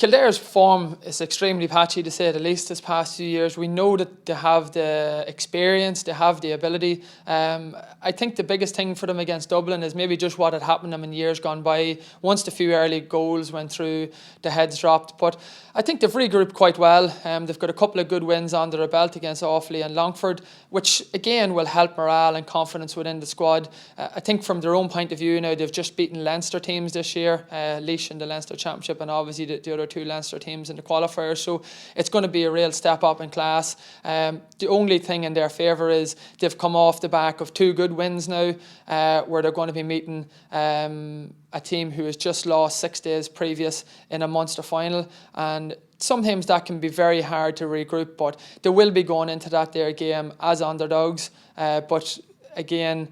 Kildare's form is extremely patchy, to say the least, this past few years. We know that they have the experience, they have the ability. I think the biggest thing for them against Dublin is maybe just what had happened to them in years gone by. Once the few early goals went through, the heads dropped. But I think they've regrouped quite well. They've got a couple of good wins under their belt against Offaly and Longford, which again will help morale and confidence within the squad. I think from their own point of view now, they've just beaten Leinster teams this year, Laois in the Leinster Championship, and obviously the other two Leinster teams in the qualifier, so it's going to be a real step up in class. The only thing in their favour is they've come off the back of two good wins now, where they're going to be meeting a team who has just lost 6 days previous in a Munster final, and sometimes that can be very hard to regroup, but they will be going into that their game as underdogs. But again,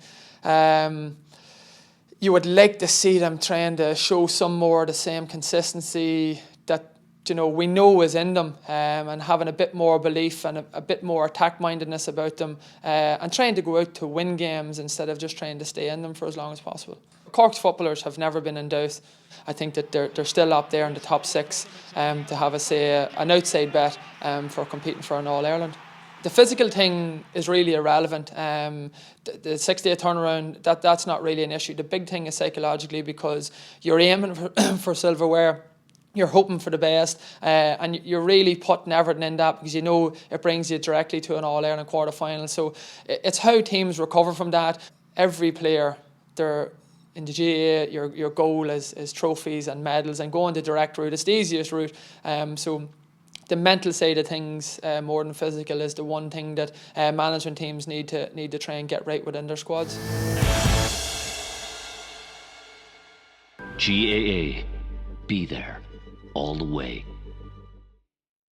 you would like to see them trying to show some more of the same consistency that we know is in them, and having a bit more belief and a bit more attack mindedness about them, and trying to go out to win games instead of just trying to stay in them for as long as possible. Cork's footballers have never been in doubt. I think that they're still up there in the top 6 to have an outside bet for competing for an All-Ireland. The physical thing is really irrelevant. The 6-day turnaround, that's not really an issue. The big thing is psychologically, because you're aiming for silverware. You're hoping for the best, and you're really putting everything in that because you know it brings you directly to an All-Ireland quarter-final. So it's how teams recover from that. Every player, they're in the GAA, your goal is trophies and medals, and going the direct route. It's the easiest route. So the mental side of things, more than physical, is the one thing that management teams need to try and get right within their squads. GAA, be there all the way.